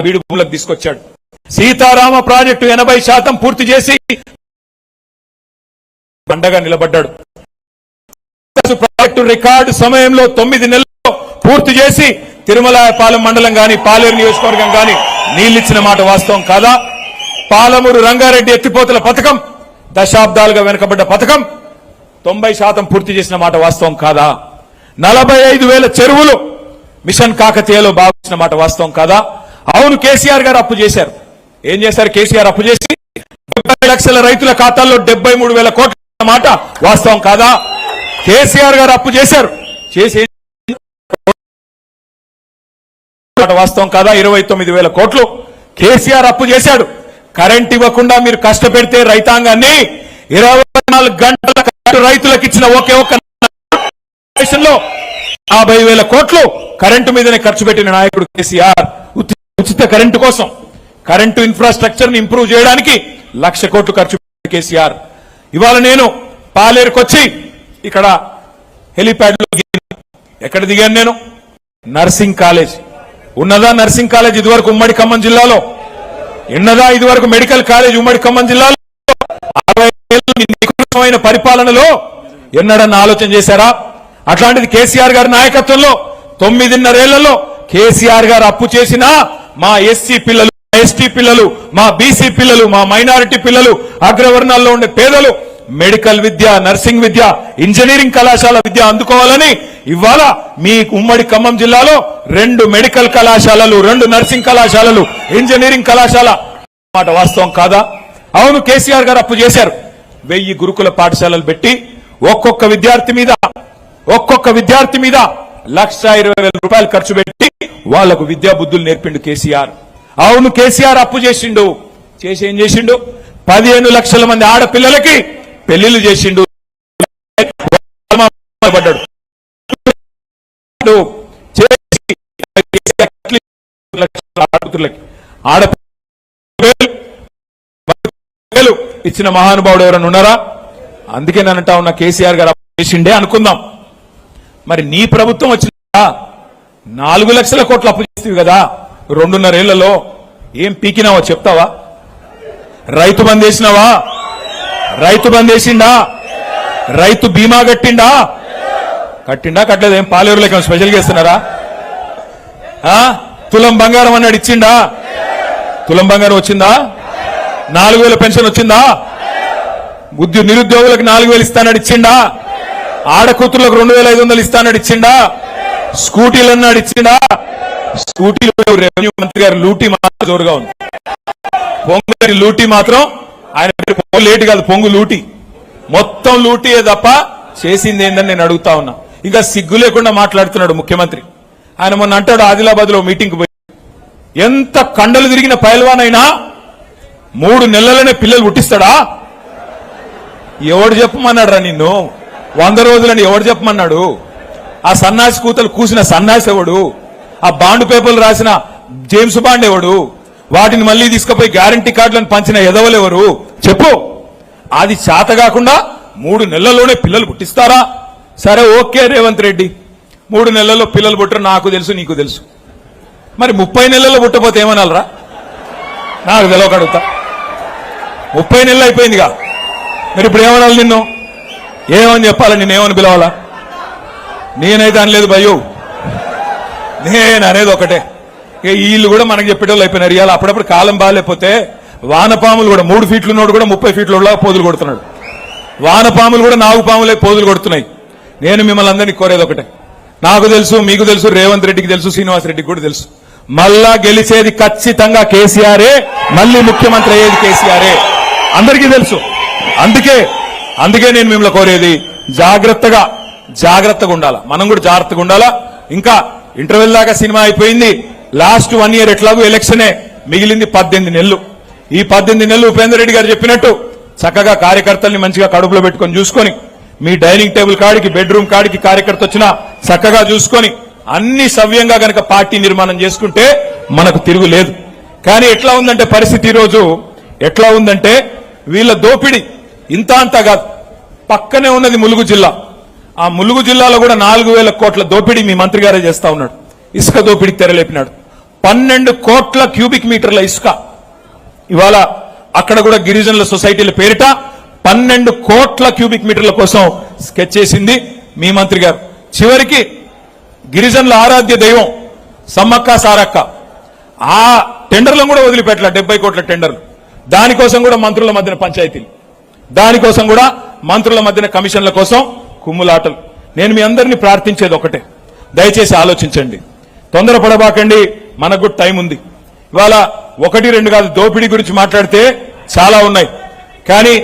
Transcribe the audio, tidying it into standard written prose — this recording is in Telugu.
వీడు భూములకు తీసుకొచ్చాడు. సీతారామ ప్రాజెక్టు 80% పూర్తి చేసి పండగ నిలబడ్డాడు. ప్రాజెక్టు రికార్డు సమయంలో 9 నెలల్లో పూర్తి చేసి తిరుమలాయపాలెం మండలం గాని పాలేరు నియోజకవర్గం గాని నీళ్లిచ్చిన మాట వాస్తవం కాదా? పాలమూరు రంగారెడ్డి ఎత్తిపోతల పథకం దశాబ్దాలుగా వెనుకబడ్డ పథకం 90% పూర్తి చేసిన మాట వాస్తవం కాదా? 45,000 చెరువులు మిషన్ కాకతీయలో బాగున్న మాట వాస్తవం కాదా? అవును, కేసీఆర్ గారు అప్పు చేశారు. ఏం చేశారు? కేసీఆర్ అప్పు చేసి 70 లక్షల రైతుల ఖాతాల్లో 73,000 కోట్ల మాట వాస్తవం కాదా? కేసీఆర్ గారు అప్పు చేశారు. చేసి వాస్తవం కాదా? 29,000 కోట్లు కేసీఆర్ అప్పు చేశాడు. కరెంట్ ఇవ్వకుండా మీరు కష్టపెడితే రైతాంగాన్ని 24 గంటల రైతులకు ఇచ్చిన ఒకే ఒక్క 50,000 కోట్లు కరెంటు మీదనే ఖర్చు పెట్టిన నాయకుడు కేసీఆర్. ఉచిత కరెంటు కోసం, కరెంటు ఇన్ఫ్రాస్ట్రక్చర్ ని ఇంప్రూవ్ చేయడానికి 1,00,000 కోట్లు ఖర్చు పెట్టిన కేసీఆర్. ఇవాళ నేను పాలేరుకొచ్చి ఇక్కడ హెలిప్యాడ్ లో ఎక్కడ దిగాను? నేను నర్సింగ్ కాలేజ్ ఉన్నదా? నర్సింగ్ కాలేజ్ ఇదివరకు ఉమ్మడి ఖమ్మం జిల్లాలో ఉన్నదా? ఇదివరకు మెడికల్ కాలేజ్ ఉమ్మడి ఖమ్మం జిల్లాలో 60 ఏళ్ల పరిపాలనలో ఎన్నడన్నా ఆలోచన చేశారా? అట్లాంటిది కేసీఆర్ గారి నాయకత్వంలో 9.5 ఏళ్లలో కేసీఆర్ గారు అప్పు చేసిన మా ఎస్సీ పిల్లలు, ఎస్టీ పిల్లలు, మా బీసీ పిల్లలు, మా మైనారిటీ పిల్లలు, అగ్రవర్ణాల్లో ఉండే పేదలు మెడికల్ విద్య, నర్సింగ్ విద్య, ఇంజనీరింగ్ కళాశాల విద్య అందుకోవాలని ఇవాళ మీ ఉమ్మడి ఖమ్మం జిల్లాలో 2 మెడికల్ కళాశాలలు, 2 నర్సింగ్ కళాశాలలు, ఇంజనీరింగ్ కళాశాల మాట వాస్తవం కాదా? అవును, కేసీఆర్ గారు అప్పు చేశారు. 1000 గురుకుల పాఠశాలలు పెట్టి ఒక్కొక్క విద్యార్థి మీద 1,20,000 రూపాయలు ఖర్చు పెట్టి వాళ్లకు విద్యా బుద్ధులు నేర్పిండు కేసీఆర్. అవును, కేసీఆర్ అప్పు చేసిండు. చేసి ఏం చేసిండు? 15 లక్షల మంది ఆడపిల్లలకి పెళ్లిళ్లు చేసిండు. ఇచ్చిన మహానుభావుడు ఎవరైనా ఉన్నారా? అందుకే నేనంటా ఉన్న కేసీఆర్ గారు చేసిండే అనుకుందాం. మరి నీ ప్రభుత్వం వచ్చిందా? 4 లక్షల కోట్లు అప్పు చేస్తుంది కదా 2.5 ఏళ్లలో. ఏం పీకినావో చెప్తావా? రైతు బంద్ వేసినావా? రైతు బంద్ వేసిండా? రైతు బీమా కట్టిండా? కట్టలేదు. ఏం పాలేరులకి స్పెషల్గా ఇస్తున్నారా? తులం బంగారం అన్నాడు, ఇచ్చిండా? తులం బంగారం వచ్చిందా? 4,000 పెన్షన్ వచ్చిందా? నిరుద్యోగులకు 4,000 ఇస్తానని ఇచ్చిండా? ఆడకూతుర్లకు 2,500 ఇస్తానని ఇచ్చిండా? స్కూటీలు అన్నాడు, ఇచ్చిండా? స్కూటీలు రెవెన్యూ మంత్రి గారు లూటీ మాత్రం జోరుగా ఉంది. పొంగు లూటీ మాత్రం ఆయన లేటు కాదు, పొంగు లూటీ మొత్తం లూటీయే తప్ప చేసింది ఏందని నేను అడుగుతా ఉన్నా. ఇంకా సిగ్గు లేకుండా మాట్లాడుతున్నాడు ముఖ్యమంత్రి. ఆయన మొన్న అంటాడు ఆదిలాబాద్ లో మీటింగ్ పోయి, ఎంత కండలు తిరిగిన పైల్వానైనా 3 నెలలనే పిల్లలు పుట్టిస్తాడా? ఎవడు చెప్పమన్నాడు రా నిన్ను? 100 రోజులని ఎవడు చెప్పమన్నాడు? ఆ సన్నాసి కూతలు కూసిన సన్నాసి ఎవడు? ఆ బాండ్ పేపర్లు రాసిన జేమ్స్ బాండ్ ఎవడు? వాటిని మళ్లీ తీసుకుపోయి గ్యారంటీ కార్డులను పంచిన ఎదవలెవరు చెప్పు? అది చేత కాకుండా 3 నెలల్లోనే పిల్లలు పుట్టిస్తారా? సరే ఓకే రేవంత్ రెడ్డి, 3 నెలల్లో పిల్లలు పుట్టరు నాకు తెలుసు, నీకు తెలుసు. మరి 30 నెలల్లో పుట్టపోతే ఏమనాలరా? నాకు తెలవకడుగుతా. 30 నెలలు అయిపోయిందిగా, మరి ఇప్పుడు ఏమనాలి? నిన్ను ఏమని చెప్పాలా? నిన్నేమని పిలవాలా? నేనైతే అనలేదు భయ్యో, నేను అనేది ఒకటే. వీళ్ళు కూడా మనకు చెప్పేటోళ్ళు అయిపోయినారు. ఇవాళ అప్పుడప్పుడు కాలం బాగాలేకపోతే వానపాములు కూడా 3 ఫీట్లు ఉన్నోడు కూడా 30 ఫీట్ల పోదులు కొడుతున్నాడు. వానపాములు కూడా నాగుపాములే పోదులు కొడుతున్నాయి. నేను మిమ్మల్ని అందరినీ కోరేది ఒకటే, నాకు తెలుసు, మీకు తెలుసు, రేవంత్ రెడ్డికి తెలుసు, శ్రీనివాస్ రెడ్డికి కూడా తెలుసు, మళ్ళా గెలిచేది ఖచ్చితంగా కేసీఆరే, మళ్ళీ ముఖ్యమంత్రి అయ్యేది కేసీఆరే, అందరికీ తెలుసు. అందుకే నేను మిమ్మల్ని కోరేది జాగ్రత్తగా ఉండాలా, మనం కూడా జాగ్రత్తగా ఉండాలా. ఇంకా ఇంటర్వెల్ దాకా సినిమా అయిపోయింది. లాస్ట్ 1 ఇయర్ ఎట్లాగూ ఎలక్షనే, మిగిలింది 18 నెలలు. ఈ 18 నెలలు ఉపేందర్ రెడ్డి గారు చెప్పినట్టు చక్కగా కార్యకర్తల్ని మంచిగా కడుపులో పెట్టుకొని చూసుకొని, మీ డైనింగ్ టేబుల్ కాడికి, బెడ్రూమ్ కాడికి కార్యకర్త వచ్చినా చక్కగా చూసుకొని అన్ని సవ్యంగా గనక పార్టీ నిర్మాణం చేసుకుంటే మనకు తిరుగులేదు. కానీ ఎట్లా ఉందంటే పరిస్థితి ఈరోజు ఎట్లా ఉందంటే, వీళ్ళ దోపిడి ఇంత అంతా కాదు. పక్కనే ఉన్నది ములుగు జిల్లా. ఆ ములుగు జిల్లాలో కూడా 4,000 కోట్ల దోపిడీ మీ మంత్రి గారే చేస్తా ఉన్నాడు. ఇసుక దోపిడీకి తెరలేపినాడు. 12 కోట్ల క్యూబిక్ మీటర్ల ఇసుక ఇవాళ అక్కడ కూడా గిరిజనుల సొసైటీల పేరిట 12 కోట్ల క్యూబిక్ మీటర్ల కోసం స్కెచ్ చేసింది మీ మంత్రి గారు. చివరికి గిరిజనుల ఆరాధ్య దైవం సమ్మక్క సారక్క ఆ టెండర్లను కూడా వదిలిపెట్టలే. 70 కోట్ల టెండర్లు, దానికోసం కూడా మంత్రుల మధ్యన పంచాయతీలు, దానికోసం కూడా మంత్రుల మధ్యన కమిషన్ల కోసం కుమ్ములాటలు. నేను మీ అందరినీ ప్రార్థించేది ఒకటే, దయచేసి ఆలోచించండి, తొందరపడబాకండి, మనకు కూడా టైం ఉంది. ఇవాళ 1, 2 కాదు, దోపిడీ గురించి మాట్లాడితే చాలా ఉన్నాయి. కానీ